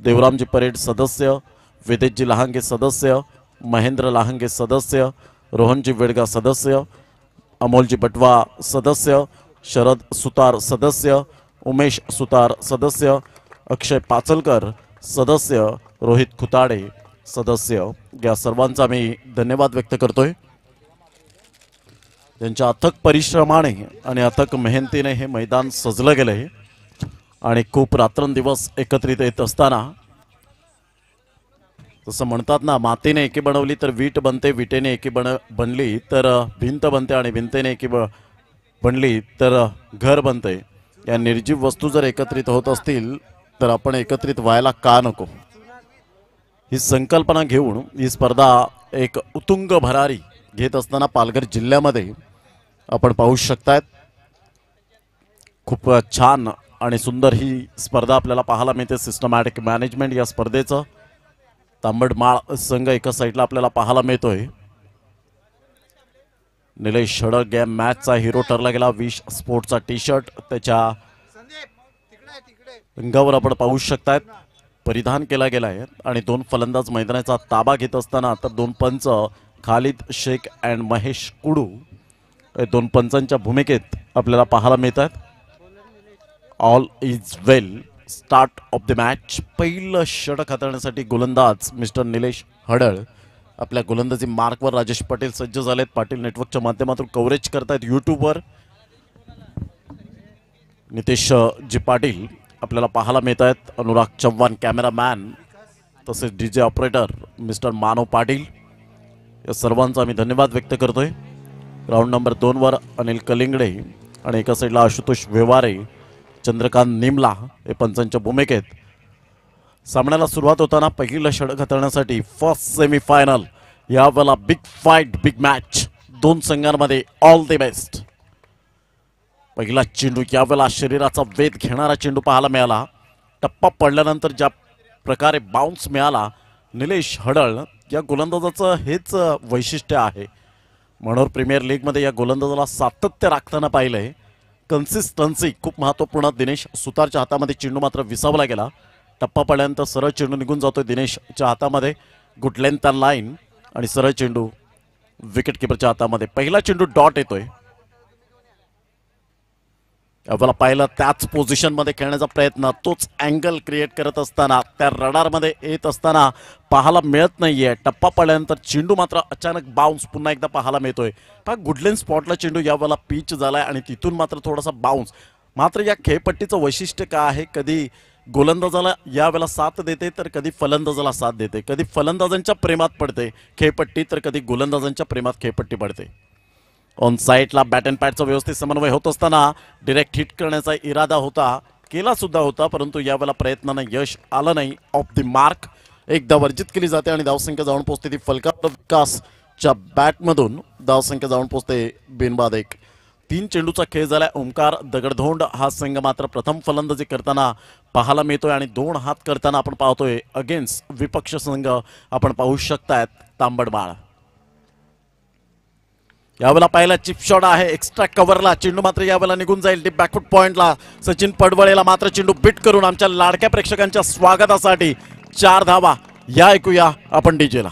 देवरामजी parade सदस्य, वेदेशजी लहांगे सदस्य, महेंद्र लहांगे सदस्य, रोहनजी वेडगा सदस्य, अमोलजी बटवा सदस्य, शरद सुतार सदस्य, उमेश सुतार सदस्य, अक्षय पाचलकर सदस्य, रोहित खुताडे सदस्य, या सर्वांचा मी धन्यवाद व्यक्त करतोय। त्यांच्या अथक परिश्रमाने आणि अथक मेहनतीने हे मैदान सजलं गेलंय आणि खूप रात्रंदिवस एकत्रित येत असताना तसं म्हणतात ना, मातीने एकी बनवली तर वीट बनते, विटेने एकी बनली तर भिंत बनते आणि भिंतेने एकी बनली तर घर बनते। या निर्जीव वस्तू जर एकत्रित होत असतील तर आपण एकत्रित व्हायला का नको, ही संकल्पना घेऊन ही स्पर्धा एक उत्तुंग भरारी घेत असताना पालघर जिल्ह्यामध्ये आपण पाहू शकतायत। खूप छान आणि सुंदर ही स्पर्धा आपल्याला पाहायला मिळते। सिस्टमॅटिक मॅनेजमेंट या स्पर्धेचं तांबडमाळ संघ एका साईडला आपल्याला पाहायला मिळतोय। निलेश हडळ या मॅचचा हिरो ठरला गेला। विश स्पोर्टचा टी शर्ट त्याच्या अंगावर आपण पाहू शकतायत परिधान केला गेलाय आणि दोन फलंदाज मैदानाचा ताबा घेत असताना तर दोन पंच खालिद शेख अँड महेश कुडू दोन पंचांच्या भूमिकेत आपल्याला पाहायला मिळतात। All is well, start of the match. पहिलं षटक हाताळण्यासाठी गोलंदाज मिस्टर निलेश हडळ आपल्या गोलंदाजी मार्कवर राजेश पटेल सज्ज झालेत। पाटील नेटवर्कच्या माध्यमातून कव्हरेज करतायत यूट्यूबवर। नितेश जी पाटील आपल्याला पाहायला मिळत आहेत। अनुराग चव्हाण कॅमेरामॅन तसेच डीजे ऑपरेटर मिस्टर मानव पाटील, या सर्वांचा मी धन्यवाद व्यक्त करतोय। ग्राउंड नंबर 2 वर अनिल कलिंगडे आणि एका साईडला आशुतोष व्यवहारे, चंद्रकांत निमला हे पंचांच्या भूमिकेत। सामन्याला सुरुवात होताना पहिलं षटक हाताळण्यासाठी फर्स्ट सेमीफायनल, यावेळेला बिग फाईट, बिग मॅच, दोन संघांमध्ये ऑल द बेस्ट। पहिला चेंडू यावेळेला शरीराचा वेध घेणारा चेंडू पाहायला मिळाला। टप्पा पडल्यानंतर ज्या प्रकारे बाउन्स मिळाला, निलेश हडळ या गोलंदाजाचं हेच वैशिष्ट्य आहे। मनोहर प्रीमियर लीगमध्ये या गोलंदाजाला सातत्य राखताना पाहिलंय। कन्सिस्टन्सी खूप महत्त्वपूर्ण। दिनेश सुतारच्या हातामध्ये चेंडू मात्र विसावला गेला। टप्पा पडल्यानंतर सरळ चेंडू निघून जातोय दिनेशच्या हातामध्ये, गुड लेंथ लाईन आणि सरळ चेंडू विकेट किपरच्या हातामध्ये। पहिला चेंडू डॉट येतोय। यावेळेला पाहिलं त्याच पोझिशनमध्ये खेळण्याचा प्रयत्न, तोच अँगल क्रिएट करत असताना त्या रडारमध्ये येत असताना पाहायला मिळत नाहीये। टप्पा पडल्यानंतर चेंडू मात्र अचानक बाउन्स पुन्हा एकदा पाहायला मिळतोय। पहा गुडलेन स्पॉटला चेंडू यावेळेला पिच झालाय आणि तिथून मात्र थोडासा बाउन्स। मात्र या खेळपट्टीचं वैशिष्ट्य काय आहे, कधी गोलंदाजाला यावेळेला साथ देते तर कधी फलंदाजाला साथ देते, कधी फलंदाजांच्या प्रेमात पडते खेळपट्टी तर कधी गोलंदाजांच्या प्रेमात खेळपट्टी पडते। ऑन साईडला बॅट अँड पॅडचा व्यवस्थित समन्वय होत असताना डायरेक्ट हिट करण्याचा इरादा होता, केला सुद्धा होता, परंतु यावेळेला प्रयत्नांना यश आलं नाही। ऑफ द मार्क एकदा वर्जित केली जाते आणि धावसंख्या जाऊन पोहोचते ती फलकावर विकासच्या बॅटमधून धावसंख्या जाऊन पोहोचते बिनबाद एक। 3 चेंडूचा खेळ झालाय। ओंकार दगडधोंड हा संघ मात्र प्रथम फलंदाजी करताना पाहायला मिळतोय आणि 2 हात करताना आपण पाहतोय अगेन्स्ट विपक्ष संघ आपण पाहू शकतायत तांबडमाळ। यावेळेला पहिला चिप शॉट आहे एक्स्ट्रा कव्हरला, चेंडू मात्र यावेळेला निघून जाईल डीप बॅकफुट पॉइंटला। सचिन पडवळेला मात्र चेंडू बिट करून आमच्या लाडक्या प्रेक्षकांच्या स्वागतासाठी 4 धावा या ऐकूया आपण डीजेला।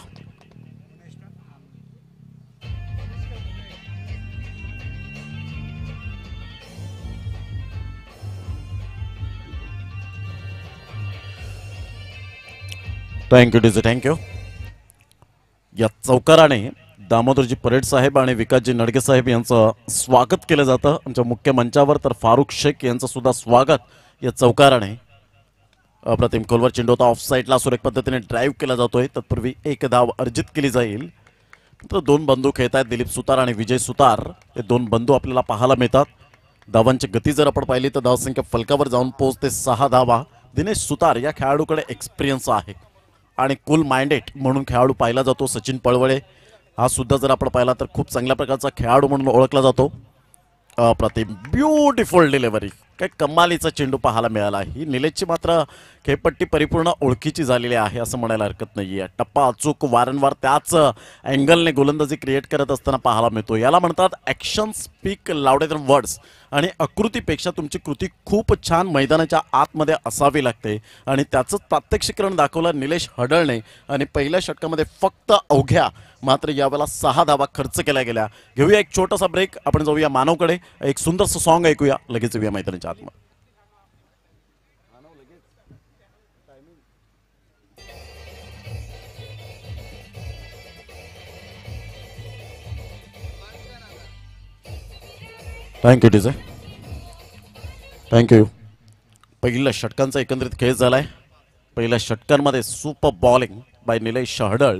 Thank you DJ, thank you. या चौकाराने दामोदरजी परेड साहेब आणि विकासजी नडगे साहेब यांचं स्वागत केलं जातं आमच्या मुख्य मंचावर। तर फारुख शेख यांचं सुद्धा स्वागत या चौकाराने। अप्रतिम खोलवर चेंडू होता, ऑफ साईडला सुरेख पद्धतीने ड्राईव्ह केला जातोय। तत्पूर्वी 1 धाव अर्जित केली जाईल। तर 2 बंधू खेळत आहेत, दिलीप सुतार आणि विजय सुतार हे 2 बंधू आपल्याला पाहायला मिळतात। धावांची गती जर आपण पाहिली तर धावसंख्या फलकावर जाऊन पोहोचते 6 धावा। दिनेश सुतार या खेळाडूकडे एक्सपिरियन्स आहे आणि कूल माइंडेड म्हणून खेळाडू पाहिला जातो। सचिन पळवळे हा सुद्धा जर आपण पाहिला तर खूप चांगल्या प्रकारचा खेळाडू म्हणून ओळखला जातो। अप्रतिम ब्युटिफुल डिलिव्हरी, काय कमालीचा चेंडू पाहायला मिळाला. ही निलेशची मात्र खेळपट्टी परिपूर्ण ओळखीची झालेली आहे असं म्हणायला हरकत नाहीये. टप्पा अचूक वारंवार त्याच अँगलने गोलंदाजी क्रिएट करत असताना पाहायला मिळतो. याला म्हणतात action speak louder than words. आणि आकृतीपेक्षा तुमची कृती खूप छान मैदानाच्या आतमध्ये असावी लागते आणि त्याचंच प्रात्यक्षिकरण दाखवलं निलेश हडळने. आणि पहिल्या षटकामध्ये फक्त अवघ्या मात्र यावेळेला 6 धावा खर्च केल्या गेल्या. घेऊया एक छोटासा ब्रेक. आपण जाऊया मानवकडे. एक सुंदरसं सॉन्ग ऐकूया, लगेच येऊया मैदानाच्या आतमध्ये. Thank you DJ, thank you. पहिल्या षटकांचा एकंदरीत खेळ झालाय. पहिल्या षटकांमध्ये सुपर बॉलिंग बाय निलेश हडळ.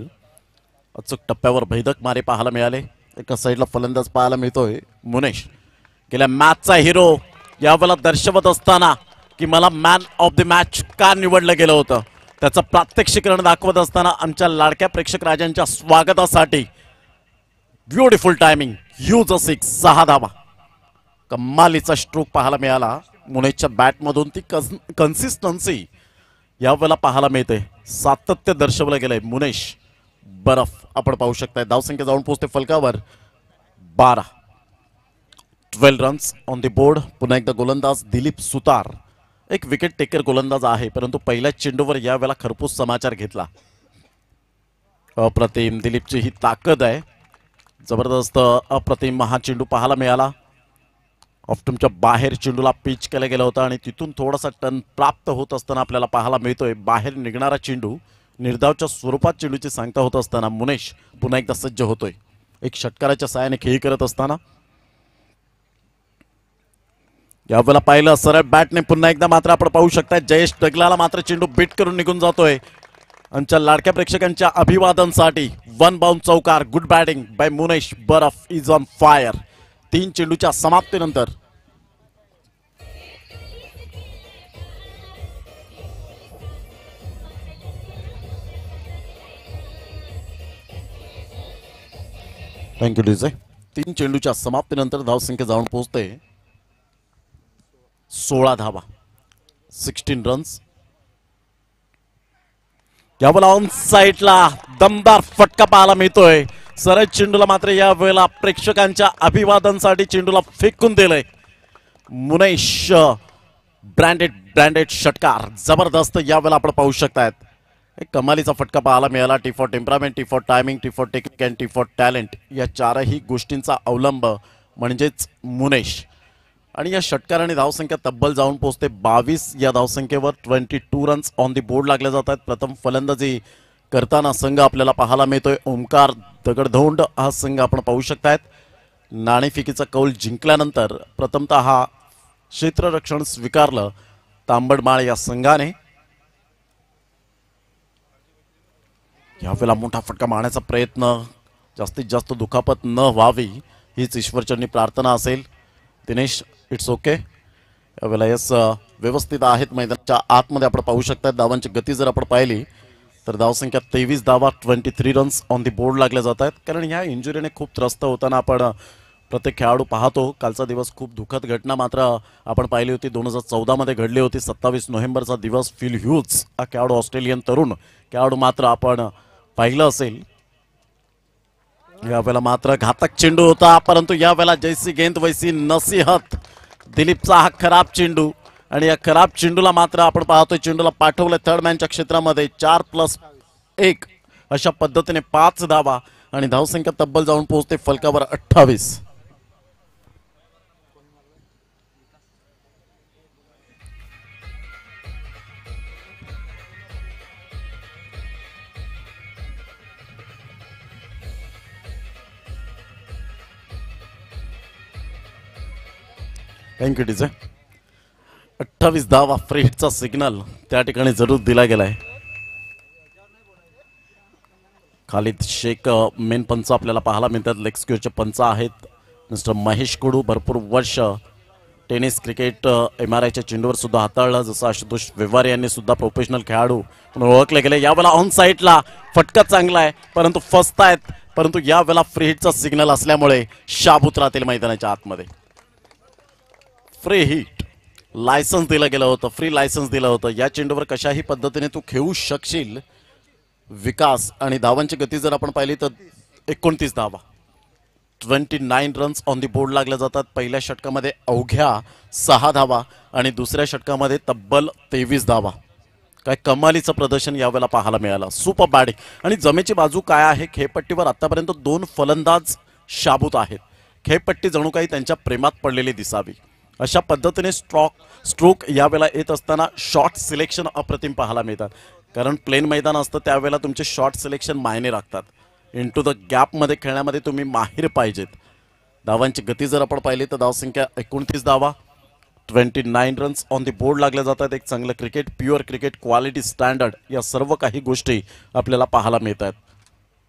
अचूक टप्प्यावर भेदक मारे पाहायला मिळाले. एका साईडला फलंदाज पाहायला मिळतोय मुनेश, गेल्या मॅचचा हिरो यावेळेला दर्शवत असताना की मला मॅन ऑफ द मॅच का निवडलं गेलं होतं त्याचं प्रात्यक्षिकरण दाखवत असताना आमच्या लाडक्या प्रेक्षक राजांच्या स्वागतासाठी ब्युटिफुल टायमिंग, ह्यूज 6 धावा. कमालीचा स्ट्रोक पाहायला मिळाला मुनेशच्या बॅटमधून. ती कन्सिस्टन्सी यावेळेला पाहायला मिळते, सातत्य दर्शवलं गेलंय. मुनेश बरफ आपण पाहू शकताय. धावसंख्या जाऊन पोहोचते फलकावर 12. 12 रन्स ऑन द बोर्ड. पुन्हा एकदा गोलंदाज दिलीप सुतार, एक विकेट टेकर गोलंदाज आहे परंतु पहिल्या चेंडूवर यावेळेला खरपूस समाचार घेतला. अप्रतिम दिलीपची ही ताकद आहे, जबरदस्त अप्रतिम हा चेंडू पाहायला मिळाला. ऑफ्टमच्या बाहेर चेंडूला पिच केलं गेलं होतं आणि तिथून थोडासा टर्न प्राप्त होत असताना आपल्याला पाहायला मिळतोय बाहेर निघणारा चेंडू. निर्धावच्या स्वरूपात चेंडूची सांगता होत असताना मुनेश पुन्हा एकदा सज्ज होतोय. एक षटकाराच्या साहाय्याने खेळी करत असताना यावेळेला पाहिलं सरळ बॅटने पुन्हा एकदा मात्र आपण पाहू शकता जयेश डगलाला मात्र चेंडू बीट करून निघून जातोय. आमच्या लाडक्या प्रेक्षकांच्या अभिवादनसाठी 1 बाउंड चौकार. Good batting by Munesh. बरफ इज ऑन फायर. 3 चेंडूच्या समाप्तीनंतर थँक्यू डीजे. 3 चेंडूच्या समाप्तीनंतर धावसंख्या जाऊन पोहोचते 16 धावा, 16 रन्स. यावेळेला ऑन साईडला दमदार फटका पाहायला मिळतोय. सरळ चेंडूला मात्र या वेळेला प्रेक्षकांच्या अभिवादनासाठी चेंडूला फेकून दिलंय. मुनेश ब्रँडेड षटकार जबरदस्त यावेळेला आपण पाहू शकतायत. एक कमालीचा फटका पाहायला मिळाला. T for temperament, T for timing, T for technique and T for talent या 4ही गोष्टींचा अवलंब म्हणजेच मुनेश. आणि या षटकाराने धावसंख्या तब्बल जाऊन पोहोचते 22. या धावसंख्येवर 22 रन्स ऑन दी बोर्ड लागले जात आहेत. प्रथम फलंदाजी करताना संघ आपल्याला पाहायला मिळतोय ओमकार दगडधोंड हा संघ आपण पाहू शकतायत. नाणेफेकीचा कौल जिंकल्यानंतर प्रथमतः हा क्षेत्ररक्षण स्वीकारलं तांबडमाळ या संघाने. यावेळेला मोठा फटका मारण्याचा प्रयत्न, जास्तीत जास्त दुखापत न व्हावी हीच ईश्वरचरणी प्रार्थना असेल. Dinesh it's okay. यावेळेला यस व्यवस्थित आहेत मैदानाच्या आतमध्ये आपण पाहू शकता. धावांची गती जर आपण पाहिली तर धावसंख्या 23 धावा, 23 रन्स ऑन दी बोर्ड लागले जात आहेत. कारण ह्या इंजुरीने खूप त्रस्त होताना आपण प्रत्येक खेळाडू पाहतो. कालचा दिवस खूप दुःखद घटना मात्र आपण पाहिली होती, 2014 मध्ये घडली होती. 27 नोव्हेंबरचा दिवस. फिल ह्यूज हा खेळाडू, ऑस्ट्रेलियन तरुण खेळाडू मात्र आपण पाहिलं असेल. यावेळेला मात्र घातक चेंडू होता परंतु यावेळेला जैसी गेंद वैसी नसीहत. दिलीपचा हा खराब चेंडू आणि या खराब चेंडूला मात्र आपण पाहतोय चेंडूला पाठवलं थर्ड मॅनच्या क्षेत्रामध्ये. 4+1 अशा पद्धतीने 5 धावा आणि धावसंख्या तब्बल जाऊन पोहोचते फलकावर 28. Thank you DJ. 28 धावा. फ्री हिटचा सिग्नल त्या ठिकाणी जरूर दिला गेलाय. खालिद शेख मेन पंच आपल्याला पाहायला मिळतात. लेग स्क्वेअरचे पंच आहेत मिस्टर महेश कुडू. भरपूर वर्ष टेनिस क्रिकेट MRIच्या चेंडूवर सुद्धा हाताळलं, जसं आशुतोष व्यवहारे यांनी सुद्धा प्रोफेशनल खेळाडू म्हणून ओळखले गेले. यावेळेला ऑन साईडला फटका चांगला आहे परंतु फसतायत. परंतु यावेळेला फ्री हिटचा सिग्नल असल्यामुळे शाबूत राहतील मैदानाच्या आतमध्ये. फ्री हिट लायसन्स दिलं गेलं होतं, फ्री लायसन्स दिलं होतं. या चेंडूवर कशाही पद्धतीने तू खेळू शकशील विकास. आणि धावांची गती जर आपण पाहिली तर 29 धावा, 29 रन्स ऑन दी बोर्ड लागल्या जातात. पहिल्या षटकामध्ये अवघ्या 6 धावा आणि दुसऱ्या षटकामध्ये तब्बल 23 धावा. काय कमालीचं प्रदर्शन यावेळेला पाहायला मिळालं. Super batting. आणि जमेची बाजू काय आहे, खेळपट्टीवर आतापर्यंत 2 फलंदाज शाबूत आहेत. खेळपट्टी जणू काही त्यांच्या प्रेमात पडलेली दिसावी अशा पद्धतीने स्ट्रोक यावेळेला येत असताना शॉट सिलेक्शन अप्रतिम पाहायला मिळतात. कारण प्लेन मैदान असतं त्यावेळेला तुमचे शॉट सिलेक्शन मायने राखतात. इंटू द गॅपमध्ये खेळण्यामध्ये तुम्ही माहिर पाहिजेत. धावांची गती जर आपण पाहिली तर धावसंख्या 29 धावा, 29 रन्स ऑन दी बोर्ड लागल्या जातात. एक चांगलं cricket, pure cricket, quality, standard या सर्व काही गोष्टी आपल्याला पाहायला मिळतात.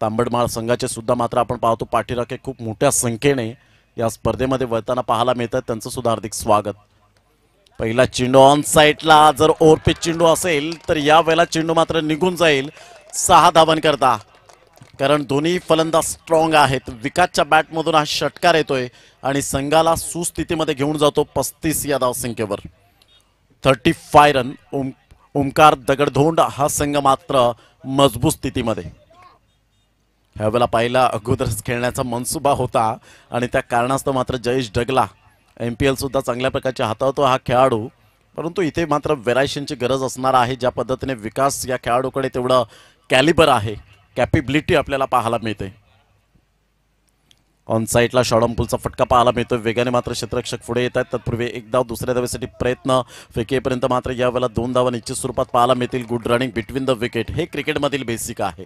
तांबडमाळ संघाचे सुद्धा मात्र आपण पाहतो पाठीराखे खूप मोठ्या संख्येने या स्पर्धेमध्ये वळताना पाहायला मिळतात. त्यांचं सुद्धा हार्दिक स्वागत. पहिला चेंडू ऑन साईडला, जर ओव्हरपिच चेंडू असेल तर या वेळेला चेंडू मात्र निघून जाईल 6 धावांकरता. कारण दोन्ही फलंदाज स्ट्रॉंग आहेत. विकासच्या बॅटमधून हा षटकार येतोय आणि संघाला सुस्थितीमध्ये घेऊन जातो 35 या धावसंख्येवर. 35 रन. ओमकार दगडधोंड हा संघ मात्र मजबूत स्थितीमध्ये. ह्यावेळेला पहिला अगोदरच खेळण्याचा मनसुबा होता आणि त्या कारणास्तव मात्र जयेश डगला MPL सुद्धा चांगल्या प्रकारचे हाताळतो हा खेळाडू. परंतु इथे मात्र व्हेरायशनची गरज असणार आहे. ज्या पद्धतीने विकास या खेळाडूकडे तेवढं कॅलिबर आहे, कॅपेबिलिटी आपल्याला पाहायला मिळते. ऑन साईडला शॉर्टपुलचा फटका पाहायला मिळतो. वेगाने मात्र क्षेत्ररक्षक पुढे येत आहेत. तत्पूर्वी एक धाव दुसऱ्या धावेसाठी प्रयत्न, फेकेपर्यंत मात्र यावेळेला 2 धावा निश्चित स्वरूपात पाहायला मिळतील. Good running between the wicket हे क्रिकेटमधील बेसिक आहे.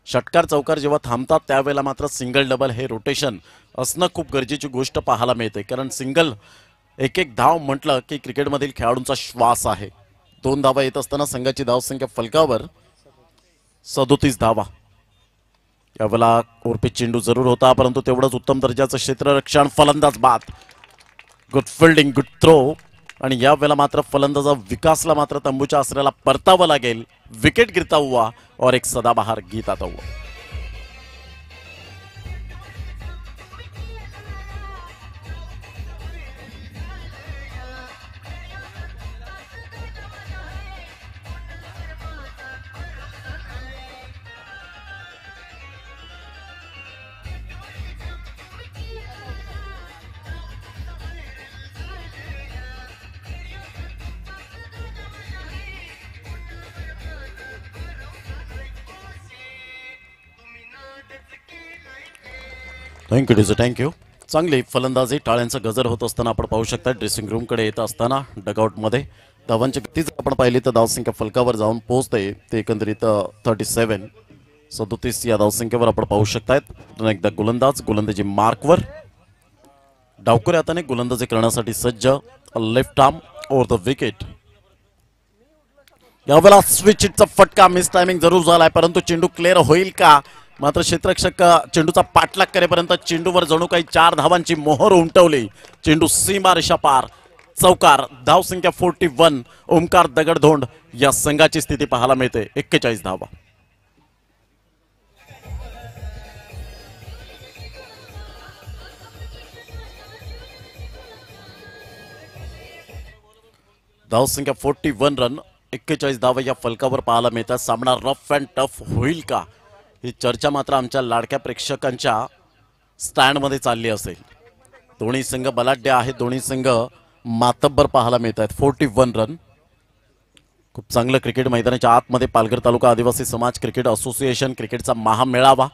षटकार चौकार जेव्हा थांबतात त्यावेळेला मात्र सिंगल डबल हे रोटेशन असणं खूप गरजेची गोष्ट पाहायला मिळते. कारण सिंगल एक धाव म्हटलं की क्रिकेटमधील खेळाडूंचा श्वास आहे. 2 धावा येत असताना संघाची धावसंख्या फलकावर 37 धावा. यावेळेला ओव्हरपिच चेंडू जरूर होता परंतु तेवढंच उत्तम दर्जाचं क्षेत्ररक्षण. फलंदाज बाद, गुड फिल्डिंग, गुड थ्रो. आणि यावेळेला मात्र फलंदाजा विकासला मात्र तंबूच्या आसऱ्याला परतावं लागेल. विकेट गिरता हुआ और एक सदाबहार गीत आता हुआ. Thank you DJ, thank you. चांगली फलंदाजी, टाळ्यांचा गजर होत असताना आपण पाहू शकता. ड्रेसिंग रूमकडे येत असताना डगआउटमध्ये धावांची गती जर आपण पाहिली तर धावसंख्या फलकावर जाऊन पोहोचते ते एकंदरीत 37 या धावसंख्येवर आपण पाहू शकतायत. पुन्हा एकदा गोलंदाजी मार्कवर. डावखुऱ्या हाताने गोलंदाजी करण्यासाठी सज्ज. Left arm over the wicket. यावेळेला स्विच हिटचा फटका, मिस टायमिंग जरूर झालाय परंतु चेंडू क्लिअर होईल का. मात्र क्षेत्ररक्षक चेंडूचा पाठलाग करेपर्यंत चेंडूवर जणू काही 4 धावांची मोहर उमटवली. चेंडू सीमा रेषा पार. चौकार. धावसंख्या 41. ओमकार दगडधोंड या संघाची स्थिती पाहायला मिळते 41 धावा. धावसंख्या 41 रन, 41 धावा या फलकावर पाहायला मिळतात. सामना रफ अँड टफ होईल का ही चर्चा मात्र आमच्या लाडक्या प्रेक्षकांच्या स्टँडमध्ये चालली असेल. दोन्ही संघ बलाढ्य आहेत, दोन्ही संघ मातब्बर पाहायला मिळत आहेत. 41 रन. खूप चांगलं क्रिकेट. मैदानाच्या आतमध्ये पालघर तालुका आदिवासी समाज क्रिकेट असोसिएशन क्रिकेटचा महामेळावा.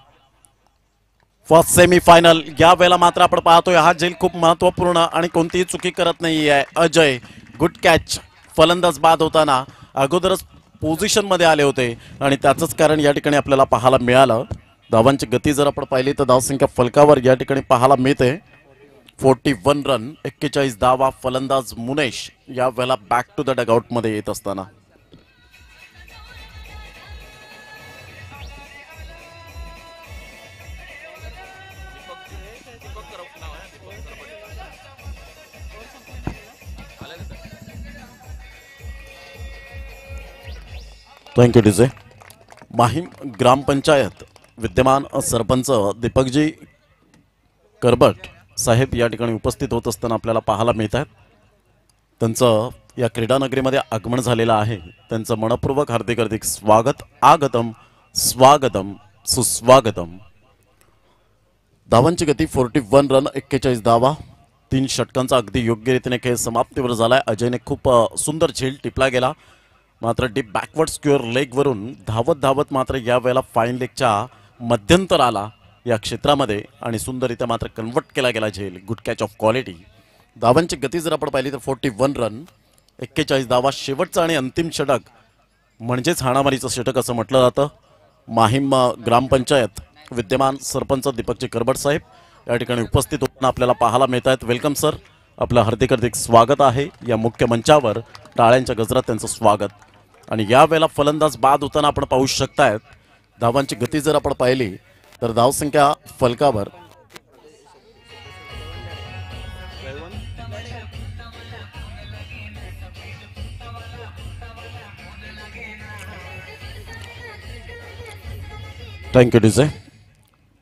फर्स्ट सेमीफायनल या वेळेला मात्र आपण पाहतोय हा झेल खूप महत्वपूर्ण आणि कोणतीही चुकी करत नाही आहे. Ajay good catch. फलंदाज बाद होताना अगोदरच पोझिशन मध्ये आले होते आणि त्याचंच कारण या ठिकाणी आपल्याला पाहायला मिळालं. धावांची गती जर आपण पाहिली तर धावसंख्या फलकावर या ठिकाणी पाहायला मिळते 41 रन, 41 धावा. फलंदाज मुनेश या वेळेला बॅक टू द डगआउट मध्ये येत असताना थँक्यू डीजे. माहीम ग्रामपंचायत विद्यमान सरपंच दीपकजी करबट साहेब या ठिकाणी उपस्थित होत असताना आपल्याला पाहायला मिळत आहेत. त्यांचं या क्रीडानगरीमध्ये आगमन झालेलं आहे. त्यांचं मनपूर्वक हार्दिक हार्दिक स्वागत. आगतम स्वागतम सुस्वागतम. धावांची गती 41 रन 41 धावा. 3 षटकांचा अगदी योग्य रीतीने खेळ समाप्तीवर झालाय. अजयने खूप सुंदर झेल टिपला गेला, मात्र डीप बॅकवर्ड स्क्वेअर लेगवरून धावत धावत मात्र यावेळेला फाईन लेगच्या मध्यंतराला या क्षेत्रामध्ये आणि सुंदररित्या मात्र कन्वर्ट केला गेला झेल. Good catch of quality. धावांची गती जर आपण पाहिली तर 41 रन 41 धावा. शेवटचा आणि अंतिम षटक म्हणजेच हाणामारीचं षटक असं म्हटलं जातं. माहीम ग्रामपंचायत विद्यमान सरपंच दीपकजी करबट साहेब या ठिकाणी उपस्थित होताना आपल्याला पाहायला मिळत आहेत. वेलकम सर, आपलं हार्दिक हार्दिक स्वागत आहे या मुख्य मंचावर. टाळ्यांच्या गजरात त्यांचं स्वागत. आणि यावेळेला फलंदाज बाद होताना आपण पाहू शकतायत. धावांची गती जर आपण पाहिली तर धावसंख्या फलकावर थँक्यू डीजे.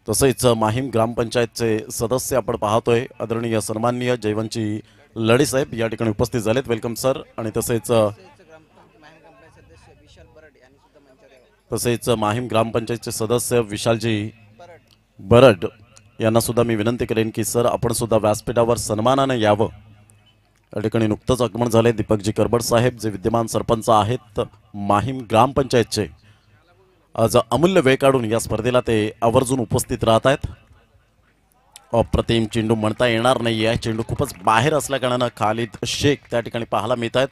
तसेच माहीम ग्रामपंचायतचे सदस्य आपण पाहतोय आदरणीय सन्माननीय जयवंतजी लढे साहेब या ठिकाणी उपस्थित झालेत. Welcome sir. आणि तसेच माहीम ग्रामपंचायतचे सदस्य विशालजी बरड यांना सुद्धा मी विनंती करेन की सर आपण सुद्धा व्यासपीठावर सन्मानाने यावं. या ठिकाणी नुकतंच आगमन झाले दीपकजी करबट साहेब जे विद्यमान सरपंच आहेत माहीम ग्रामपंचायतचे. आज अमूल्य वेळ काढून या स्पर्धेला ते आवर्जून उपस्थित राहत आहेत. अप्रतिम चेंडू म्हणता येणार नाही आहे. चेंडू खूपच बाहेर असल्याकारणानं खालिद शेख त्या ठिकाणी पाहायला मिळत आहेत.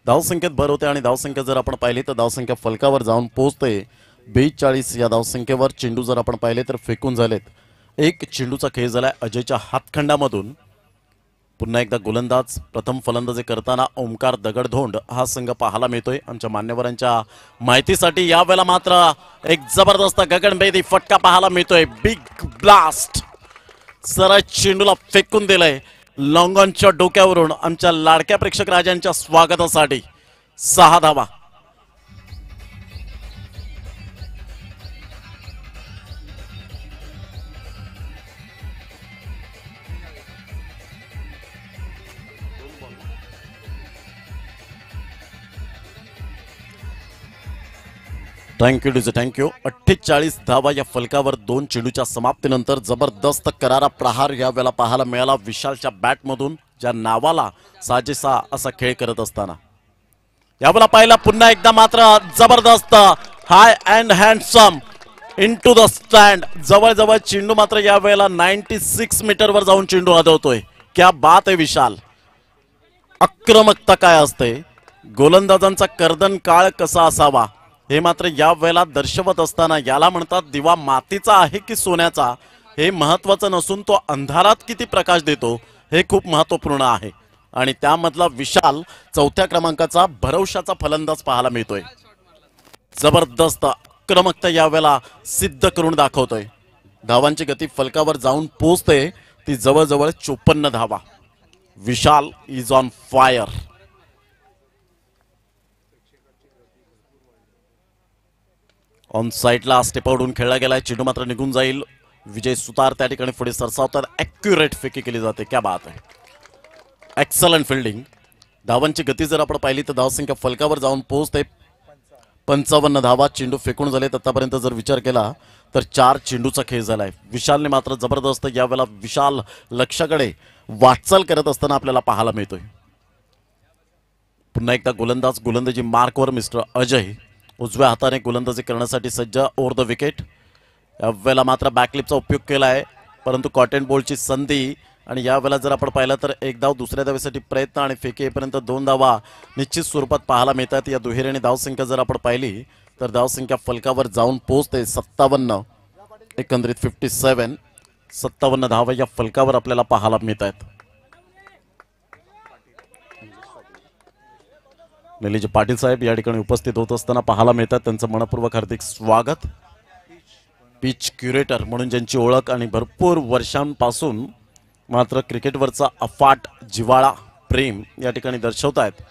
धावसंख्येत भर होते आणि धावसंख्या जर आपण पाहिली तर धावसंख्या फलकावर जाऊन पोहोचते 42. या धावसंख्येवर चेंडू जर आपण पाहिले तर फेकून झालेत. एक चेंडूचा खेळ झालाय अजयच्या हातखंडामधून. पुन्हा एकदा गोलंदाज प्रथम फलंदाजी करताना ओमकार दगडधोंड हा संघ पाहायला मिळतोय. आमच्या मान्यवरांच्या माहितीसाठी यावेळेला मात्र एक जबरदस्त गगनभेदी फटका पाहायला मिळतोय. बिग ब्लास्ट सरळ चेंडूला फेकून दिलंय लॉंगॉनच्या डोक्यावरून. आमच्या लाडक्या प्रेक्षक राजांच्या स्वागतासाठी 6 धावा. Thank you DJ thank you. 48 धावा या फलकावर 2 चेंडूच्या समाप्तीनंतर जबरदस्त करारा प्रहार यावेळेला पाहायला मिळाला विशालच्या बॅटमधून, ज्या नावाला साजेसा असा खेळ करत असताना. यावेळेला पाहिला पुन्हा एकदा मात्र जबरदस्त high and handsome into the stand. जवळजवळ चेंडू मात्र यावेळेला 96 मीटरवर जाऊन चेंडू अडवतोय. क्या बात आहे विशाल. आक्रमकता काय असते, गोलंदाजांचा कर्दन काळ कसा असावा हे मात्र या वेळेला दर्शवत असताना याला म्हणतात दिवा मातीचा आहे की सोन्याचा हे महत्त्वाचं नसून तो अंधारात किती प्रकाश देतो हे खूप महत्त्वपूर्ण आहे. आणि त्यामधला विशाल 4थ्या क्रमांकाचा भरवशाचा फलंदाज पाहायला मिळतोय. जबरदस्त आक्रमकता यावेळेला सिद्ध करून दाखवतोय. धावांची गती फलकावर जाऊन पोहोचते ती जवळजवळ 54 धावा. विशाल इज ऑन फायर. ऑन साईडला स्टेप आउटहून खेळला गेलाय. चेंडू मात्र निघून जाईल. विजय सुतार त्या ठिकाणी पुढे सरसावतात. ॲक्युरेट फेकी केली जाते. क्या बात आहे. Excellent fielding. धावांची गती जर आपण पाहिली तर धावसंख्या फलकावर जाऊन पोहोचते 55 धावा. चेंडू फेकून झालेत आतापर्यंत जर विचार केला तर 4 चेंडूचा खेळ झालाय. विशालने मात्र जबरदस्त यावेळेला विशाल लक्ष्याकडे वाटचाल करत असताना आपल्याला पाहायला मिळतोय. पुन्हा एकदा गोलंदाजी मार्कवर मिस्टर अजय उजव्या हाताने गोलंदाजी करण्यासाठी सज्ज ओव्हर द विकेट. यावेळेला मात्र बॅकलिपचा उपयोग केला आहे परंतु कॉटन बॉलची संधी. आणि यावेळेला जर आपण पाहिलं तर एक धाव दुसऱ्या धावेसाठी प्रयत्न आणि फेकी येईपर्यंत 2 धावा निश्चित स्वरूपात पाहायला मिळतात. या दुहेरीने धावसंख्या जर आपण पाहिली तर धावसंख्या फलकावर जाऊन पोहोचते 57. एकंदरीत 57. 57 धावा या फलकावर आपल्याला पाहायला मिळत आहेत. निलेश पाटील साहेब या ठिकाणी उपस्थित होत असताना पाहायला मिळतात. त्यांचं मनपूर्वक हार्दिक स्वागत. पिच क्युरेटर म्हणून ज्यांची ओळख आणि भरपूर वर्षांपासून मात्र क्रिकेटवरचा अफाट जिव्हाळा प्रेम या ठिकाणी दर्शवत आहेत.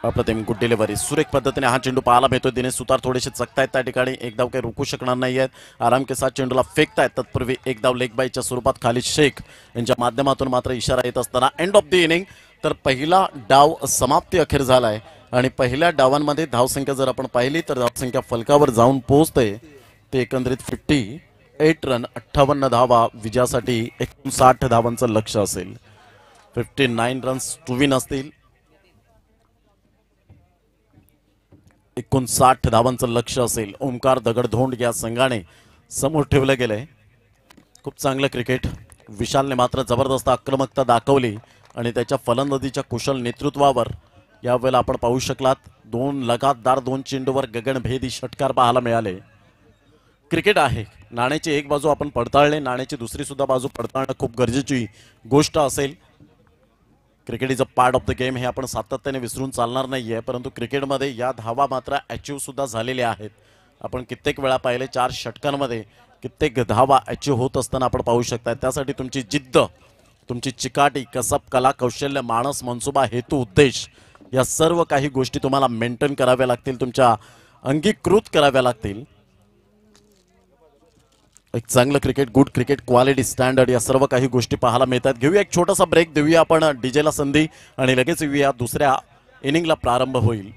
अप्रतिम गुड डिलिव्हरी, सुरेख पद्धतीने हा चेंडू पाहायला मिळतोय. दिनेश सुतार थोडेसे चकतायत त्या ठिकाणी, एक धाव काही रोखू शकणार नाही आहेत. आराम के साथ चेंडूला फेकतायत. तत्पूर्वी एक धाव लेग बायच्या स्वरूपात खालिद शेख यांच्या माध्यमातून मात्र इशारा येत असताना एंड ऑफ द इनिंग. तर पहिला डाव समाप्ती अखेर झालाय आणि पहिल्या डावांमध्ये धावसंख्या जर आपण पाहिली तर धावसंख्या फलकावर जाऊन पोहोचते ते एकंदरीत 58 रन 58 धावा विजयासाठी 59 धावांचं लक्ष्य असेल. 59 रन्स टू विन असतील, 59 धावांचं लक्ष्य असेल. ओमकार दगडधोंड या संघाने समोर ठेवलं गेलंय. खूप चांगलं क्रिकेट. विशालने मात्र जबरदस्त आक्रमकता दाखवली आणि त्याच्या फलंदाजीच्या कुशल नेतृत्वावर यावेळेला आपण पाहू शकलात लगातार दोन चेंडूवर गगनभेदी षटकार पाहायला मिळाले. क्रिकेट आहे, नाण्याची एक बाजू आपण पडताळले, नाण्याची दुसरी सुद्धा बाजू पडताळणं खूप गरजेची गोष्ट असेल. Cricket is a part of the game हे आपण सातत्याने विसरून चालणार नाहीये, परंतु क्रिकेटमध्ये या धावा मात्र अचीव्ह सुद्धा झालेल्या आहेत. आपण कित्येक वेळा पाहिले 4 षटकांमध्ये कित्येक धावा अचीव्ह होत असताना आपण पाहू शकता. त्यासाठी तुमची जिद्द, तुमची चिकाटी, कसब, कला, कौशल्य, मानस, मनसुबा, हेतू, उद्देश या सर्व काही गोष्टी तुम्हाला मेंटेन कराव्या लागतील, तुमच्या अंगीकृत कराव्या लागतील. एक चांगलं cricket, good cricket, quality, standard या सर्व काही गोष्टी पाहायला मिळतात. घेऊया एक छोटासा ब्रेक, देऊया आपण डीजेला संधी आणि लगेच येऊया दुसऱ्या इनिंगला प्रारंभ होईल.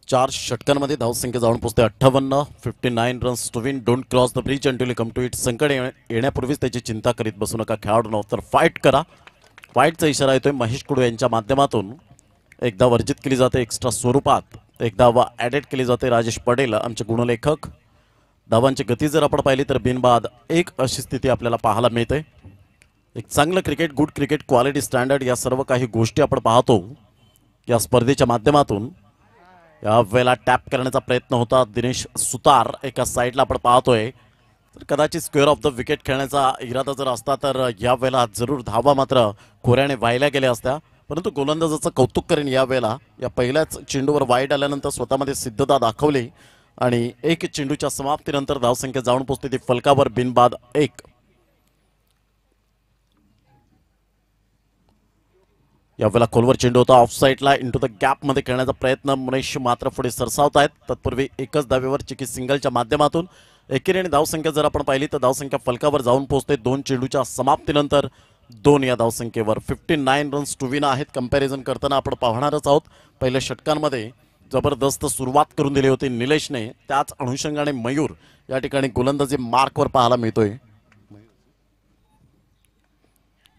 चार षटकांमध्ये धावसंख्या जाऊन पोहोचते 58. 59 runs to win. Don't cross the bridge until you come to it. संकट येण्यापूर्वीच त्याची चिंता करीत बसू नका खेळाडूंनो, तर फाईट करा. फाईटचा इशारा येतोय महेश कुडू यांच्या माध्यमातून. एकदा वर्जित केली जाते एक्स्ट्रा स्वरूपात, एकदा ॲडेड केली जाते. राजेश पटेल आमचे गुणलेखक. धावांची गती जर आपण पाहिली तर बिनबाद एक अशी स्थिती आपल्याला पाहायला मिळते. एक चांगलं cricket, good cricket, quality, standard या सर्व काही गोष्टी आपण पाहतो या स्पर्धेच्या माध्यमातून. यावेळेला टॅप करण्याचा प्रयत्न होता. दिनेश सुतार एका साईडला आपण पाहतोय, तर कदाचित स्क्वेअर ऑफ द विकेट खेळण्याचा इरादा जर असता तर यावेळेला जरूर धावा मात्र कोऱ्याने वाहिल्या गेल्या असत्या. परंतु गोलंदाजाचं कौतुक करेन, यावेळेला या पहिल्याच चेंडूवर वाईड आल्यानंतर स्वतःमध्ये सिद्धता दाखवली आणि एक चेंडूच्या समाप्तीनंतर धावसंख्या जाऊन पोहोचते ती फलकावर बिनबाद 1. यावेळेला खोलवर चेंडू होता ऑफ साईडला, इंटू द गॅपमध्ये खेळण्याचा प्रयत्न. मुनेश मात्र पुढे सरसावत आहेत. तत्पूर्वी एकच धावेवर चिकी सिंगलच्या माध्यमातून एकेरीने धावसंख्या जर आपण पाहिली तर धावसंख्या फलकावर जाऊन पोहोचते 2 चेंडूच्या समाप्तीनंतर 2 या धावसंख्येवर. 59 रन्स टू विन आहेत. कंपॅरिझन करताना आपण पाहणारच आहोत. पहिल्या षटकांमध्ये जबरदस्त सुरुवात करून दिली होती निलेशने, त्याच अनुषंगाने मयूर या ठिकाणी गोलंदाजी मार्कवर पाहायला मिळतोय.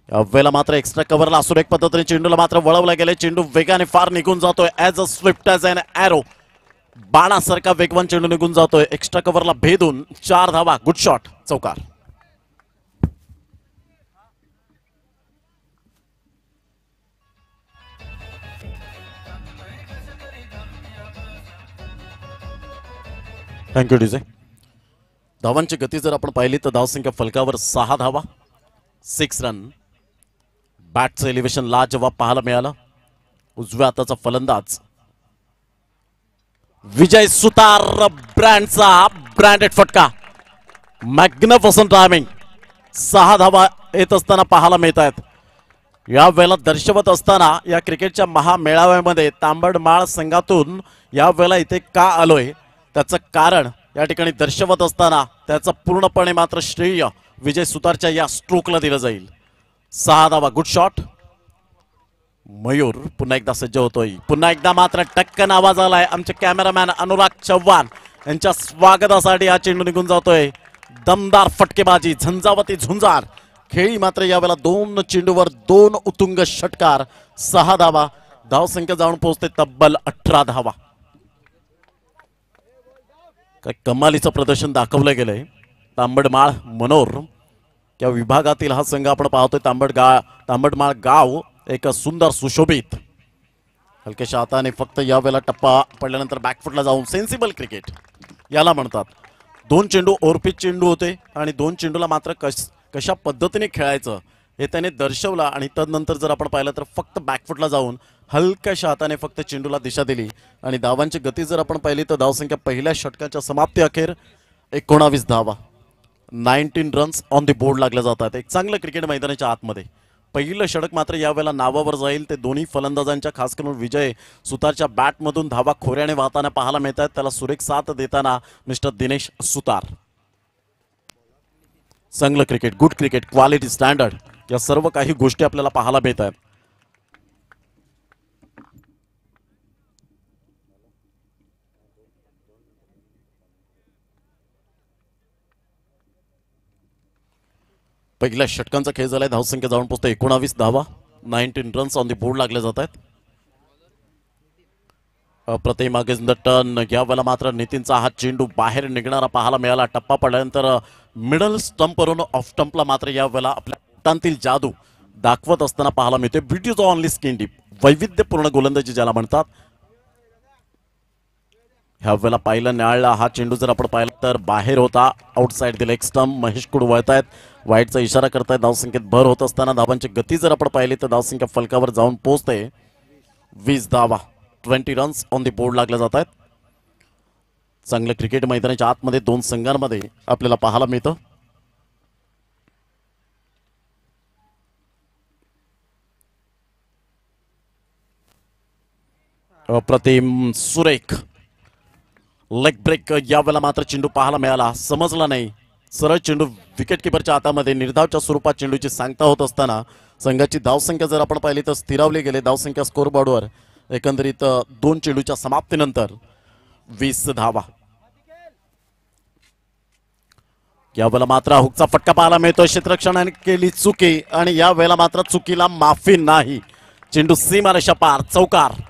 यावेळेला मात्र एक्स्ट्रा कव्हरला सुरेख पद्धतीने चेंडूला मात्र वळवला गेले. चेंडू वेगाने फार निघून जातोय. As a swift as an arrow, बाणासारखा वेगवान चेंडू निघून जातोय. एक्स्ट्रा कव्हरला भेदून 4 धावा. गुड शॉट, चौकार. Thank you DJ. धावांची गती जर आपण पाहिली तर धावसंख्या फलकावर 6 धावा, 6 रन. बॅटचं एलिव्हेशन लाजवाब पाहायला मिळालं. उजव्या हाताचा फलंदाज विजय सुतार, ब्रँडचा ब्रँडेड फटका. Magnificent timing. 6 धावा येत असताना पाहायला मिळत आहेत. या वेळेला दर्शवत असताना या क्रिकेटच्या महामेळाव्यामध्ये तांबडमाळ संघातून या वेळेला इथे का आलोय त्याचं कारण या ठिकाणी दर्शवत असताना त्याचं पूर्णपणे मात्र श्रेय विजय सुतारच्या या स्ट्रोकला दिलं जाईल. 6 धावा. Good shot. मयूर पुन्हा एकदा सज्ज होतोय. पुन्हा एकदा मात्र टक्कन आवाज आलाय. आमचे कॅमेरामॅन अनुराग चव्हाण यांच्या स्वागतासाठी हा चेंडू निघून जातोय. दमदार फटकेबाजी, झंझावती झुंजार. खेळी मात्र यावेळेला 2 चेंडूवर 2 उत्तुंग षटकार. 6 धावा. धावसंख्या जाऊन पोहोचते तब्बल 18 धावा. काय कमालीचं प्रदर्शन दाखवलं गेलंय. तांबडमाळ मनोर या विभागातील हा संघ आपण पाहतोय. तांबडमाळ गाव एक सुंदर सुशोभित हलक्याशा हाताने फक्त यावेळेला टप्पा पडल्यानंतर बॅकफुटला जाऊन सेन्सिबल क्रिकेट याला म्हणतात. 2 चेंडू ओव्हरपिच चेंडू होते आणि 2 चेंडूला मात्र कशा पद्धतीने खेळायचं हे त्याने दर्शवलं. आणि तदनंतर जर आपण पाहिलं तर फक्त बॅकफुटला जाऊन हलक्याशा हाताने फक्त चेंडूला दिशा दिली. आणि धावांची गती जर आपण पाहिली तर धावसंख्या पहिल्या षटकाच्या समाप्ती अखेर 19 धावा. 19 रन्स ऑन दी बोर्ड लागले जातात. एक चांगलं क्रिकेट मैदानाच्या आतमध्ये पहिलं षटक मात्र यावेळेला नावावर जाईल. ते दोन्ही फलंदाजांच्या खास करून विजय सुतारच्या बॅटमधून धावा खोऱ्याने वाहताना पाहायला मिळतात. त्याला सुरेख साथ देताना मिस्टर दिनेश सुतार. चांगलं cricket, good cricket, quality, standard या सर्व काही गोष्टी आपल्याला पाहायला मिळतात. पहिल्या षटकांचा खेळ झालाय. धावसंख्या जाऊन पोहोचते 19 धावा. 19 रन्स ऑन दी बोर्ड लागले जात आहेत. अप्रतिम अगेन्स्ट द टर्न. यावेळेला मात्र नितीनचा हा चेंडू बाहेर निघणारा पाहायला मिळाला. टप्पा पडल्यानंतर मिडल स्टंपवरून ऑफ स्टंपला मात्र यावेळेला आपल्या हातांतील जादू दाखवत असताना पाहायला मिळते. ब्युटीज ऑनली स्किन डीप, वैविध्यपूर्ण गोलंदाजी ज्याला म्हणतात. ह्या वेळेला पाहिलं न्याळला हा चेंडू जर आपण पाहिला तर बाहेर होता. Outside the leg stump. Mahesh कुड वळतायत, वाईटचा इशारा करतायत. धावसंख्येत भर होत असताना धावांची गती जर आपण पाहिली तर धावसंख्या फलकावर जाऊन पोहोचते 20 धावा. 20 रन्स ऑन दी बोर्ड लागले जात आहेत. चांगलं क्रिकेट मैदानाच्या आतमध्ये 2 संघांमध्ये आपल्याला पाहायला मिळतं. अप्रतिम सुरेख लेग ब्रेक. यावेळेला मात्र चेंडू पाहायला मिळाला, समजला नाही. सरळ चेंडू विकेट किपरच्या हातामध्ये निर्धावच्या स्वरूपात चेंडूची सांगता होत असताना संघाची धावसंख्या जर आपण पाहिली तर स्थिरावली गेले. धावसंख्या स्कोरबोर्डवर एकंदरीत 2 चेंडूच्या समाप्तीनंतर 20 धावा. यावेळेला मात्र हुकचा फटका पाहायला मिळतोय. क्षेत्ररक्षणाने केली चुकी आणि यावेळेला मात्र चुकीला माफी नाही. चेंडू सीमारेषा पार, चौकार.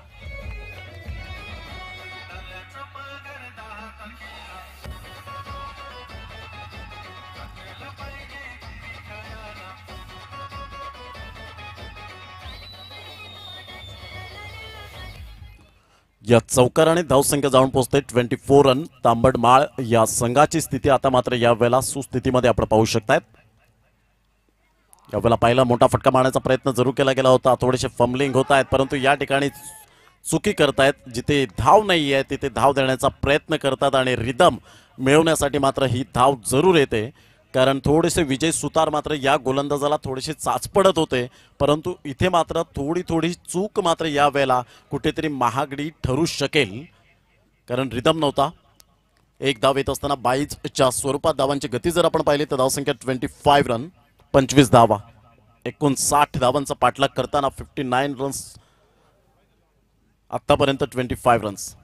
या चौकाराने धावसंख्या जाऊन पोहोचते 24 रन. तांबडमाळ या संघाची स्थिती आता मात्र यावेळेला सुस्थितीमध्ये आपण पाहू शकतायत. यावेळेला पहिला मोठा फटका मारण्याचा प्रयत्न जरूर केला गेला होता. थोडेसे फंबलिंग होत आहेत परंतु या ठिकाणी चुकी करतायत. जिथे धाव नाही आहे तिथे धाव देण्याचा प्रयत्न करतात आणि रिदम मिळवण्यासाठी मात्र ही धाव जरूर येते. कारण थोडेसे विजय सुतार मात्र या गोलंदाजाला थोडेसे चाचपडत होते परंतु इथे मात्र थोडी चूक मात्र या वेळेला कुठेतरी महागडी ठरू शकेल. कारण रिदम नव्हता. एक धाव येत असताना 22च्या स्वरूपात धावांची गती जर आपण पाहिली तर धावसंख्या 25 रन, 25 धावा. 59 धावांचा पाठलाग करताना 59 रन्स. आतापर्यंत 25 रन्स.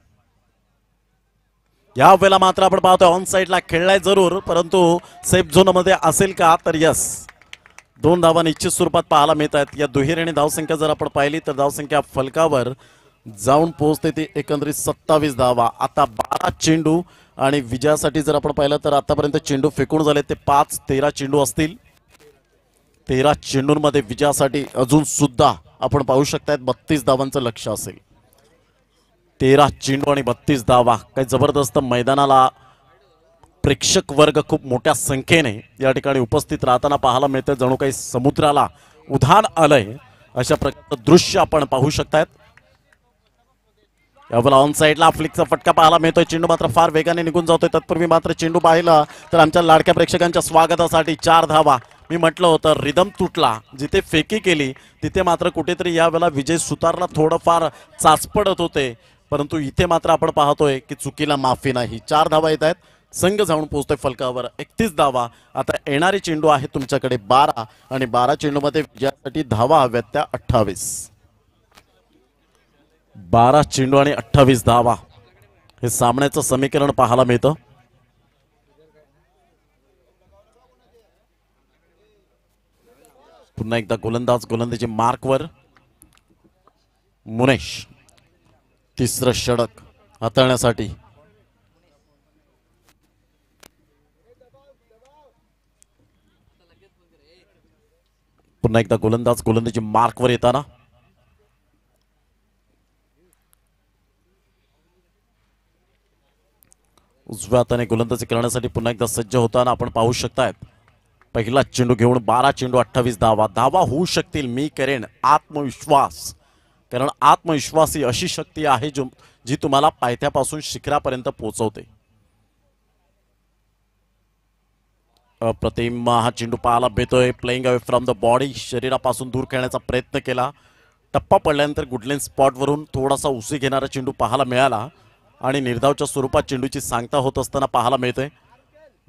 या वेळेला मात्र आपण पाहतोय ऑन साइडला खेळलाय जरूर परंतु सेफ झोन मध्ये असेल का तर यस. 2 धावा निश्चित स्वरूपात पाहायला मिळत आहेत. या दुहेरीने धावसंख्या जर आपण पाहिली तर धावसंख्या फलकावर जाऊन पोहोचते ती एकंदरीत 27 धावा. आता 12 चेंडू आणि विजयासाठी जर आपण पाहिलं तर आतापर्यंत चेंडू फेकून झाले ते 5-13 चेंडू असतील. 13 चेंडूंमध्ये विजयासाठी अजून सुद्धा आपण पाहू शकतायत 32 धावांचं लक्ष्य असेल. 13 चेंडू आणि 32 धावा. काही जबरदस्त मैदानाला प्रेक्षक वर्ग खूप मोठ्या संख्येने या ठिकाणी उपस्थित राहताना पाहायला मिळते. जणू काही समुद्राला उधाण आलंय अशा प्रकारचं दृश्य आपण पाहू शकतायत. यावेळेला ऑन साइडला फ्लिकचा फटका पाहायला मिळतोय. चेंडू मात्र फार वेगाने निघून जातोय. तत्पूर्वी मात्र चेंडू पाहिला तर आमच्या लाडक्या प्रेक्षकांच्या स्वागतासाठी 4 धावा. मी म्हटलं होतं रिदम तुटला. जिथे फेकी केली तिथे मात्र कुठेतरी यावेळेला विजय सुतारला थोडंफार चाचपडत होते परंतु इथे मात्र आपण पाहतोय की चुकीला माफी नाही. 4 धावा येत आहेत. संघ जाऊन पोहोचतोय फलकावर 31 धावा. आता येणारे चेंडू आहे तुमच्याकडे 12 आणि 12 चेंडूमध्ये विजयासाठी धावा हव्यात त्या 28. 12 चेंडू आणि 28 धावा हे सामन्याचं समीकरण पाहायला मिळतं. पुन्हा एकदा गोलंदाज गोलंदाजी मार्कवर. मुनेश तिसरं षटक हाताळण्यासाठी. पुन्हा एकदा गोलंदाज गोलंदाजी मार्कवर येताना उजव्या हाताने गोलंदाजी करण्यासाठी पुन्हा एकदा सज्ज होताना आपण पाहू शकतायत. पहिला चेंडू घेऊन 12 चेंडू 28 धावा. धावा होऊ शकतील, मी करेन. आत्मविश्वास, कारण आत्मविश्वास ही अशी शक्ती आहे जी तुम्हाला पायथ्यापासून शिखरापर्यंत पोहोचवते. अप्रतिम हा चेंडू पाहायला भेटतोय. Playing away from the body, शरीरापासून दूर खेळण्याचा प्रयत्न केला. टप्पा पडल्यानंतर गुडलेन स्पॉटवरून थोडासा उसी घेणारा चेंडू पाहायला मिळाला आणि निर्धावच्या स्वरूपात चेंडूची सांगता होत असताना पाहायला मिळते.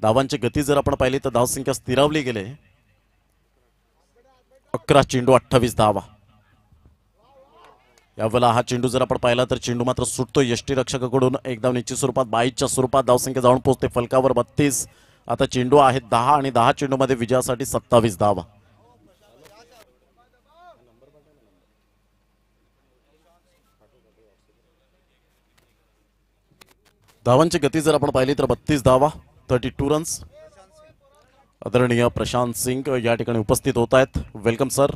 धावांची गती जर आपण पाहिली तर धावसंख्या स्थिरावली गेले. 11 चेंडू 28 धावा. यावेळेला हा चेंडू जर आपण पाहिला तर चेंडू मात्र सुटतो यष्टीरक्षकाकडून. एक धाव निश्चित स्वरूपात 22च्या स्वरूपात धावसंख्या जाऊन पोहोचते फलकावर 32. आता चेंडू आहेत 10 आणि 10 चेंडूमध्ये विजयासाठी 27 धावा. धावांची गती जर आपण पाहिली तर 32 धावा, 32 रन्स. आदरणीय प्रशांत सिंग या ठिकाणी उपस्थित होत आहेत. वेलकम सर,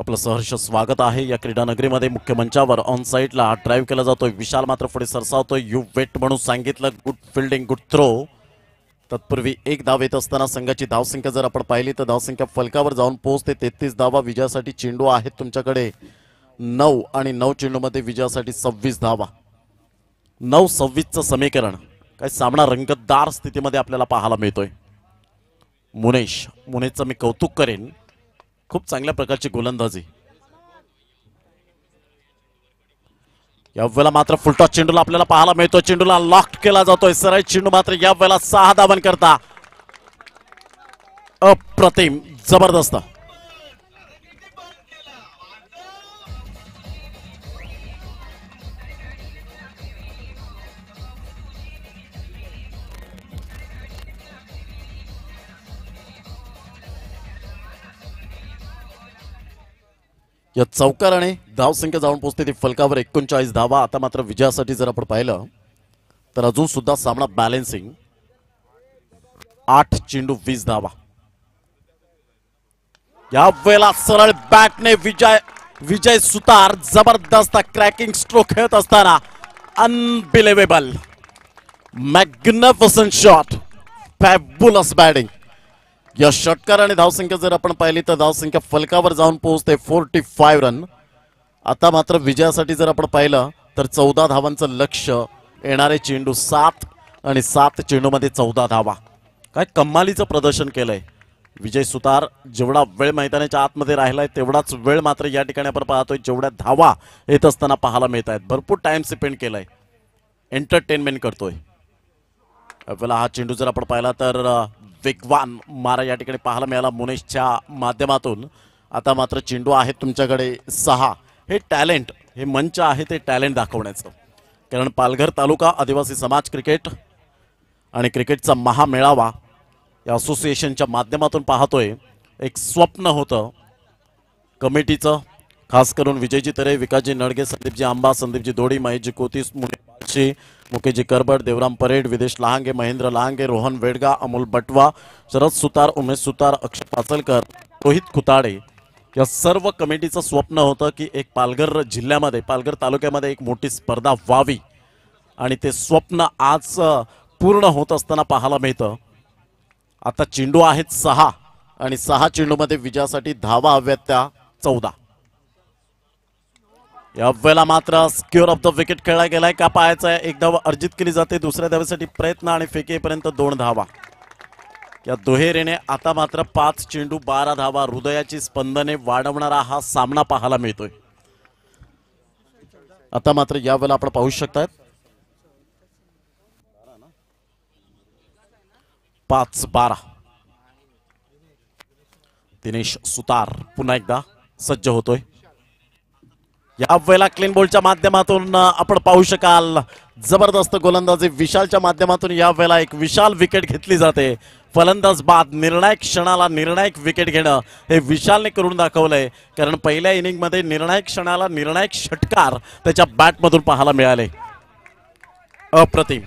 आपलं सहर्ष स्वागत आहे या क्रीडा नगरीमध्ये. मुख्य मंचावर ऑन साईडला ड्राईव्ह केला जातोय. विशाल मात्र पुढे सरसावतोय. यू वेट म्हणून सांगितलं. Good fielding, good throw. तत्पूर्वी एक धाव येत असताना संघाची धावसंख्या जर आपण पाहिली तर धावसंख्या फलकावर जाऊन पोहोचते 33 धावा. विजयासाठी चेंडू आहेत तुमच्याकडे 9 आणि 9 चेंडूमध्ये विजयासाठी 26 धावा. 9-26चं समीकरण. काही सामना रंगतदार स्थितीमध्ये आपल्याला पाहायला मिळतोय. मुनेशचं मी कौतुक करेन. खूप चांगल्या प्रकारची गोलंदाजी. यावेळेला मात्र फुलटॉस चेंडूला आपल्याला पाहायला मिळतोय. चेंडूला लॉक केला जातोय. सरळ चेंडू मात्र यावेळेला 6 धावन करता. अप्रतिम, जबरदस्त. या चौकाराने धावसंख्या जाऊन पोहोचते ती फलकावर 39 धावा. आता मात्र विजयासाठी जर आपण पाहिलं तर अजून सुद्धा सामना बॅलेन्सिंग. 8 चेंडू 20 धावा. या वेळेला सरळ बॅटने विजय सुतार जबरदस्त क्रॅकिंग स्ट्रोक खेळत असताना unbelievable, magnificent shot, fabulous batting. या षटकाराने धावसंख्या जर आपण पाहिली तर धावसंख्या फलकावर जाऊन पोहोचते 45 रन. आता मात्र विजयासाठी जर आपण पाहिलं तर 14 धावांचं लक्ष. येणारे चेंडू 7 आणि 7 चेंडूमध्ये 14 धावा. काय कमालीचं प्रदर्शन केलंय विजय सुतार. जेवढा वेळ मैदानाच्या आतमध्ये राहिलाय तेवढाच वेळ मात्र या ठिकाणी आपण पाहतोय जेवढ्या धावा येत असताना पाहायला मिळत आहेत. भरपूर टाइम स्पेंड केलाय, एंटरटेनमेंट करतोय. आपल्याला हा चेंडू जर आपण पाहिला तर वेगवान मारा या ठिकाणी पाहायला मिळाला मुनेशच्या माध्यमातून. आता मात्र चेंडू आहेत तुमच्याकडे 6. हे टॅलेंट, हे मंच आहे ते टॅलेंट दाखवण्याचं. कारण पालघर तालुका आदिवासी समाज क्रिकेट आणि क्रिकेटचा महामेळावा या असोसिएशनच्या माध्यमातून पाहतोय. एक स्वप्न होतं कमिटीचं, खास करून विजयजी तरे, विकासजी नडगे, संदीपजी आंबा, संदीपजी दोडी, महेशजी कोतीस, मुकेशजी करबट, देवराम परेड, विदेश लहांगे, महेंद्र लहांगे, रोहन वेडगा, अमोल बटवा, शरद सुतार, उमेश सुतार, अक्षय पाचलकर, रोहित खुताडे या सर्व कमिटीचं स्वप्न होतं की एक पालघर जिल्ह्यामध्ये, पालघर तालुक्यामध्ये एक मोठी स्पर्धा व्हावी. आणि ते स्वप्न आज पूर्ण होत असताना पाहायला मिळतं. आता चेंडू आहेत 6 आणि 6 चेंडूमध्ये विजयासाठी धावा हव्यात त्या 14. या वेळेला मात्र स्क्युअर ऑफ द विकेट खेळला गेलाय. का पाहायचा आहे, एक धाव अर्जित केली जाते. दुसऱ्या धावेसाठी प्रयत्न आणि फेकेपर्यंत 2 धावा. या दुहेरीने आता मात्र 5 चेंडू 12 धावा. हृदयाची स्पंदने वाढवणारा हा सामना पाहायला मिळतोय. आता मात्र या वेळेला आपण पाहू शकतात 5-12. दिनेश सुतार पुन्हा एकदा सज्ज होतोय. या वेळेला क्लीन बॉलच्या माध्यमातून आपण पाहू शकाल जबरदस्त गोलंदाजी विशालच्या माध्यमातून या वेळेला एक विशाल विकेट घेतली जाते. फलंदाज बाद निर्णायक क्षणाला निर्णायक विकेट घेणं हे विशालने करून दाखवलंय. कारण पहिल्या इनिंग मध्ये निर्णायक क्षणाला निर्णायक षटकार त्याच्या बॅटमधून पाहायला मिळाले. अप्रतिम.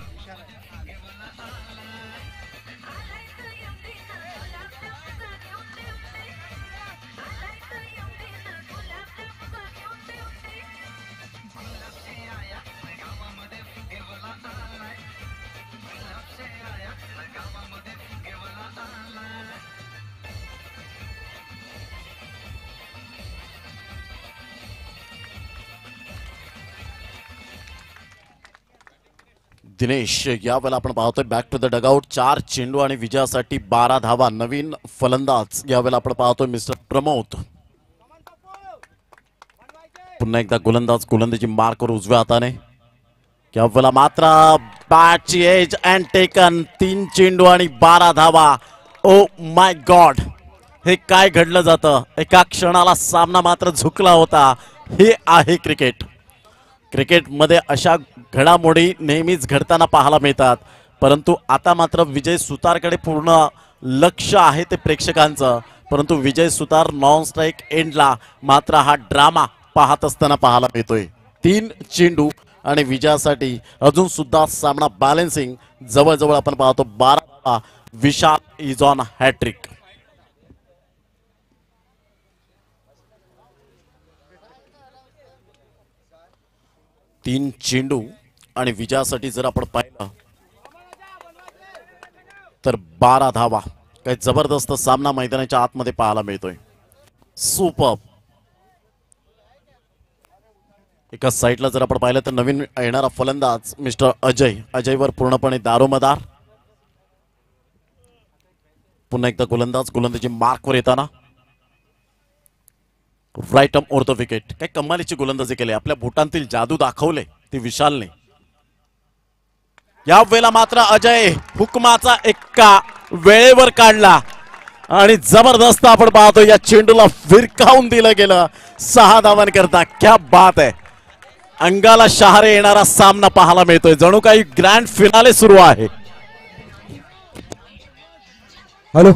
दिनेश यावेळेला आपण पाहतोय बॅक टू द डगआउट. 4 चेंडू आणि विजयासाठी 12 धावा. नवीन फलंदाज यावेळेला आपण पाहतोय मिस्टर प्रमोद. पुन्हा एकदा गोलंदाजी मार्कवर उजव्या हाताने. यावेळेला मात्र बॅटची एज अँड टेकन. 3 चेंडू आणि 12 धावा. ओ माय गॉड, हे काय घडलं जातं. एका क्षणाला सामना मात्र झुकला होता. हे आहे क्रिकेट. क्रिकेटमध्ये अशा घडामोडी नेहमीच घडताना पाहायला मिळतात. परंतु आता मात्र विजय सुतारकडे पूर्ण लक्ष आहे ते प्रेक्षकांचं. परंतु विजय सुतार नॉन स्ट्राईक एंडला मात्र हा ड्रामा पाहत असताना पाहायला मिळतोय. 3 चेंडू आणि विजयासाठी अजून सुद्धा सामना बॅलन्सिंग. जवळजवळ आपण पाहतो 12. विशाल इज ऑन हॅट्रिक. तीन चेंडू आणि विजयासाठी जर आपण पाहिलं तर 12 धावा. काही जबरदस्त सामना मैदानाच्या आतमध्ये पाहायला मिळतोय. सुपर. एका साईडला जर आपण पाहिलं तर नवीन येणारा फलंदाज मिस्टर अजयवर पूर्णपणे दारोमदार. पुन्हा एकदा गोलंदाजी मार्कवर येताना right arm over the wicket. काय कमालीची गोलंदाजी केली. आपल्या बोटांतील जादू दाखवले ती विशालने. या वेळेला मात्र अजय हुकमाचा एक्का वेळेवर काढला आणि जबरदस्त आपण पाहतो या चेंडूला विरकावून दिलं गेलं 6 धावांकरता. क्या बात आहे. अंगाला शहारे येणारा सामना पाहायला मिळतोय. जणू काही ग्रँड फिनाले सुरू आहे. हॅलो,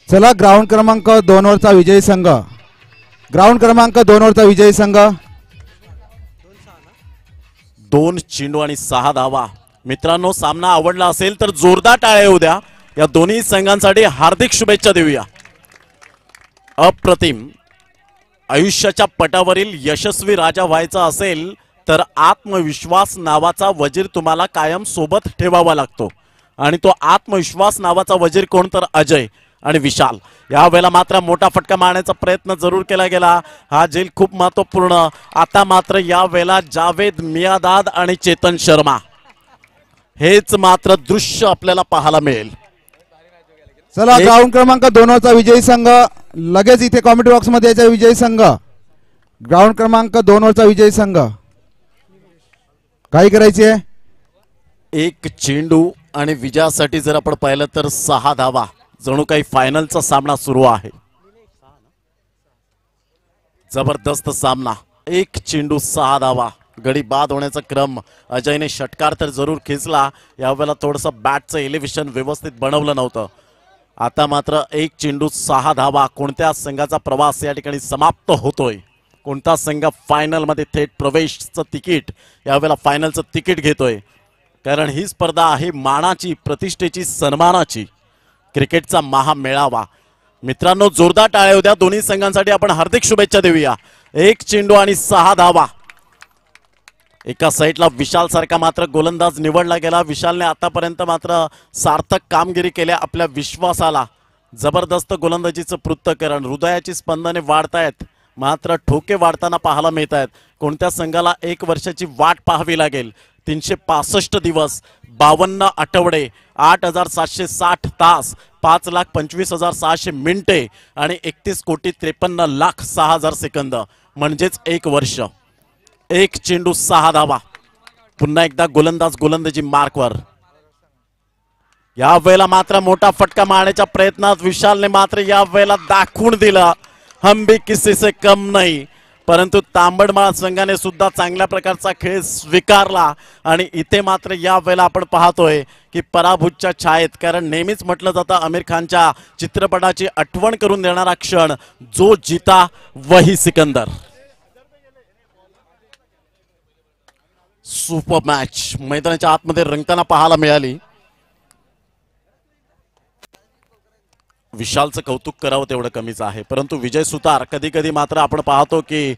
चला ग्राउंड क्रमांक 2 वरचा विजयी संघ. ग्राउंड क्रमांक 2 वरचा विजयी संघ. 2 चेंडू आणि 6 धावा. मित्रांनो, सामना आवडला असेल तर जोरदार टाळ्या येऊ द्या. या दोन्ही संघांसाठी हार्दिक शुभेच्छा देऊया. अप्रतिम. आयुष्याच्या पटावरील यशस्वी राजा व्हायचा असेल तर आत्मविश्वास नावाचा वजीर तुम्हाला कायम सोबत ठेवावा लागतो. आणि तो आत्मविश्वास नावाचा वजीर कोण तर अजय आणि विशाल. या वेळेला मात्र मोठा फटका मारण्याचा प्रयत्न जरूर केला गेला. हा झेल खूप महत्वपूर्ण. आता मात्र या वेळेला जावेद मियादाद आणि चेतन शर्मा हेच मात्र दृश्य आपल्याला पाहायला मिळेल. चला ग्राउंड क्रमांक 2 वरचा विजयी संघ लगेच इथे कॉमेंट्री बॉक्स मध्ये याचा विजयी संघ. ग्राउंड क्रमांक 2 वरचा विजयी संघ. काय करायची आहे. 1 चेंडू आणि विजयासाठी जर आपण पाहिलं तर 6 धावा. जणू काही फायनलचा सामना सुरू आहे. जबरदस्त सामना. 1 चेंडू 6 धावा. गडी बाद होण्याचा क्रम. अजयने षटकार तर जरूर खेचला. यावेळेला थोडंसं बॅटचं एलिव्हेशन व्यवस्थित बनवलं नव्हतं. आता मात्र 1 चेंडू 6 धावा. कोणत्या संघाचा प्रवास या ठिकाणी समाप्त होतोय. कोणता संघ फायनल मध्ये थेट प्रवेशचं तिकीट यावेळेला फायनलचं तिकीट घेतोय. कारण ही स्पर्धा आहे मानाची, प्रतिष्ठेची, सन्मानाची. क्रिकेटचा महामेळावा. मित्रांनो, जोरदार टाळ्या होत्या दोन्ही संघांसाठी. आपण हार्दिक शुभेच्छा देऊया. 1 चेंडू आणि 6 धावा. एका साईडला विशाल सारखा मात्र गोलंदाज निवडला गेला. विशालने आतापर्यंत मात्र सार्थक कामगिरी केल्या. आपल्या विश्वासाला जबरदस्त गोलंदाजीचं पृथक्करण. हृदयाची स्पंदने वाढतायत मात्र ठोके वाढताना पाहायला मिळत आहेत. कोणत्या संघाला 1 वर्षाची वाट पाहावी लागेल. 365 दिवस, 52 आठवडे, 8760 तास, 5,25,600 मिनिटे आणि 31,53,06,000 सेकंद म्हणजेच 1 वर्ष. 1 चेंडू 6 धावा. पुन्हा एकदा गोलंदाजी मार्कवर. या वेळेला मात्र मोठा फटका मारण्याच्या प्रयत्नात विशालने मात्र या वेळेला दाखवून दिला हम भी किसी से कम नहीं. परंतु तांबडमाळ संघाने सुद्धा चांगल्या प्रकारचा खेळ स्वीकारला आणि इथे मात्र या वेळेला आपण पाहतोय की पराभूतच्या छायेत, कारण नेहमीच म्हटलं जातं आमिर खानच्या चित्रपटाची आठवण करून देणारा क्षण, जो जीता वही सिकंदर. सुपर मॅच मैदानाच्या आतमध्ये रंगताना पाहायला मिळाली. विशालचं कौतुक करावं तेवढं कमीच आहे, परंतु विजय सुतार कधी कधी मात्र आपण पाहतो की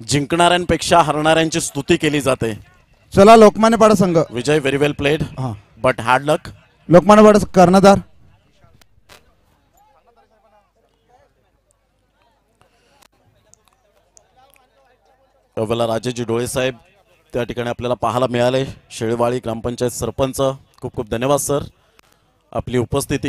जिंकणाऱ्यांपेक्षा हरणाऱ्यांची स्तुती केली जाते. चला लोकमान्य पाडा संघ. विजय व्हेरी वेल प्लेड हा, बट हार्ड लक. लोकमान्य पाडा कर्णधार. त्यावेळेला राजेजी डोळे साहेब त्या ठिकाणी आपल्याला पाहायला मिळाले. शेळवाळी ग्रामपंचायत सरपंच, खूप खूप धन्यवाद सर आपली उपस्थिती.